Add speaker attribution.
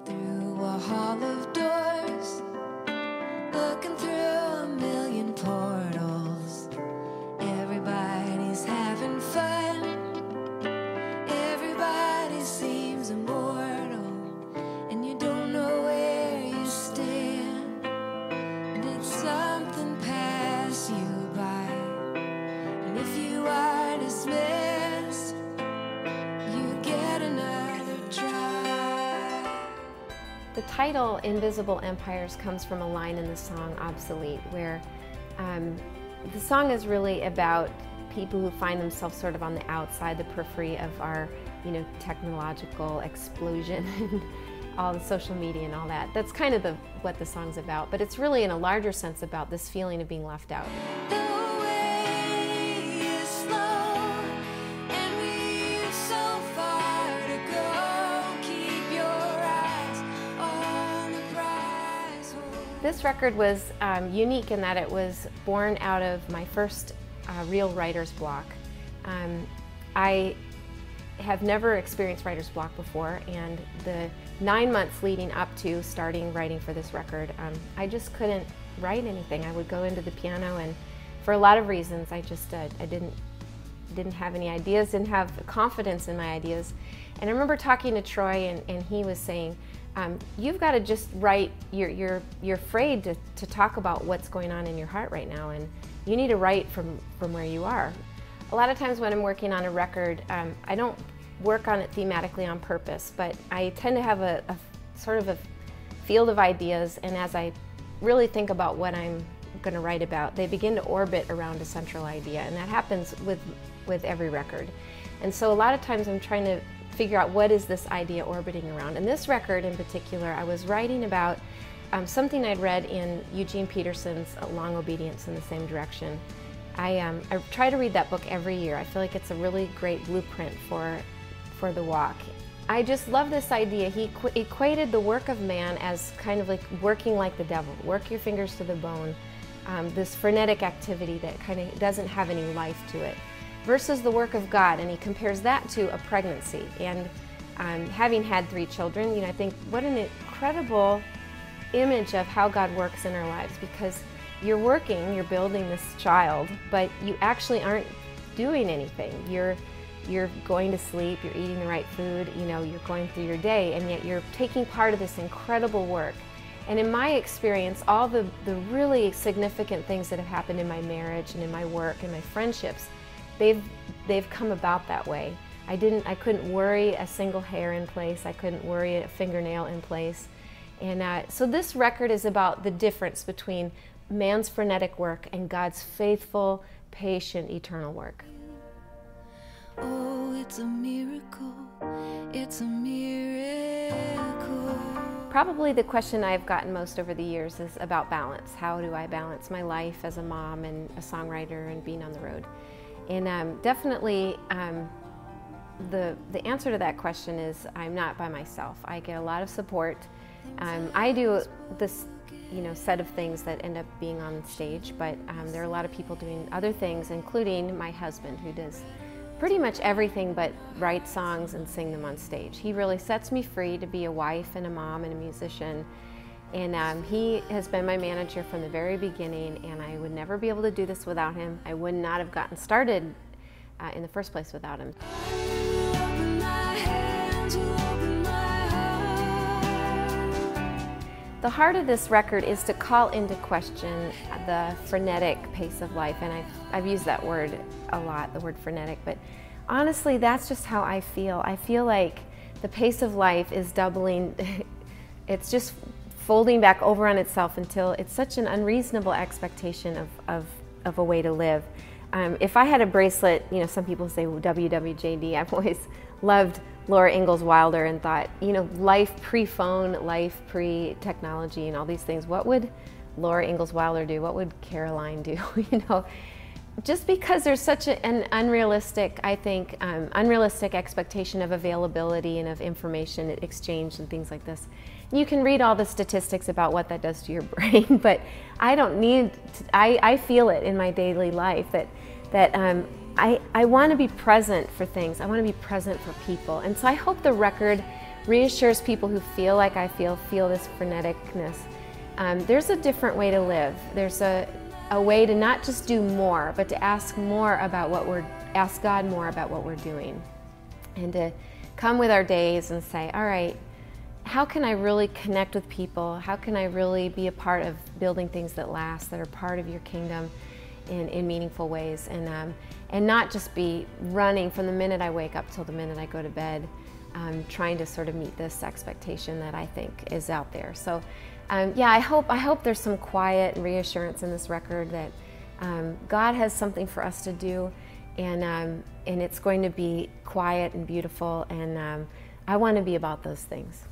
Speaker 1: Through a hall of doors, looking through a million portals. Everybody's having fun. Everybody seems immortal, and you don't know where you stand. Did something pass you by? And if you are dismissed, you get another try.
Speaker 2: The title, Invisible Empires, comes from a line in the song Obsolete, where the song is really about people who find themselves sort of on the outside, the periphery of our, technological explosion and all the social media and all that. That's kind of what the song's about, but it's really in a larger sense about this feeling of being left out.
Speaker 1: The way is slow, and we've so far to go. Keep your eyes on the prize.
Speaker 2: This record was unique in that it was born out of my first real writer's block. I have never experienced writer's block before, and the 9 months leading up to starting writing for this record, I just couldn't write anything. I would go into the piano, and for a lot of reasons, I just I didn't have any ideas, didn't have confidence in my ideas. And I remember talking to Troy, and he was saying, you've got to just write. You're afraid to talk about what's going on in your heart right now, and you need to write from where you are. A lot of times when I'm working on a record, I don't work on it thematically on purpose, but I tend to have a sort of a field of ideas, and as I really think about what I'm going to write about, they begin to orbit around a central idea, and that happens with every record. And so a lot of times I'm trying to figure out what is this idea orbiting around. And this record in particular, I was writing about something I'd read in Eugene Peterson's Long Obedience in the Same Direction. I try to read that book every year. I feel like it's a really great blueprint for the walk. I just love this idea. He equated the work of man as kind of like working like the devil, work your fingers to the bone, this frenetic activity that kind of doesn't have any life to it, versus the work of God, and he compares that to a pregnancy. And having had 3 children, I think what an incredible image of how God works in our lives, because you're working, you're building this child, but you actually aren't doing anything. You're going to sleep, you're eating the right food, you're going through your day, and yet you're taking part of this incredible work. And in my experience, all the really significant things that have happened in my marriage and in my work and my friendships, they've come about that way. I couldn't worry a single hair in place, I couldn't worry a fingernail in place. And so this record is about the difference between man's frenetic work and God's faithful, patient, eternal work.
Speaker 1: Oh, it's a miracle. It's a miracle.
Speaker 2: Probably the question I've gotten most over the years is about balance. How do I balance my life as a mom and a songwriter and being on the road? And definitely the answer to that question is I'm not by myself. I get a lot of support. I do this set of things that end up being on stage, but there are a lot of people doing other things, including my husband, who does pretty much everything but write songs and sing them on stage. He really sets me free to be a wife and a mom and a musician, and he has been my manager from the very beginning, and I would never be able to do this without him. I would not have gotten started in the first place without him. The heart of this record is to call into question the frenetic pace of life, and I've used that word a lot, the word frenetic, but honestly that's just how I feel. I feel like the pace of life is doubling, it's just folding back over on itself until it's such an unreasonable expectation of a way to live. If I had a bracelet, some people say WWJD, I've always loved Laura Ingalls Wilder and thought, life pre-phone, life pre-technology and all these things. What would Laura Ingalls Wilder do? What would Caroline do? Just because there's such an unrealistic, I think, unrealistic expectation of availability and of information exchange and things like this. You can read all the statistics about what that does to your brain, but I don't need to, I feel it in my daily life that I want to be present for things. I want to be present for people. And so I hope the record reassures people who feel like I feel this freneticness. There's a different way to live. There's a way to not just do more, but to ask God more about what we're doing. And to come with our days and say, all right, how can I really connect with people? How can I really be a part of building things that last, that are part of your kingdom in meaningful ways? And not just be running from the minute I wake up till the minute I go to bed, trying to sort of meet this expectation that I think is out there. So yeah, I hope there's some quiet and reassurance in this record that God has something for us to do, and it's going to be quiet and beautiful, and I want to be about those things.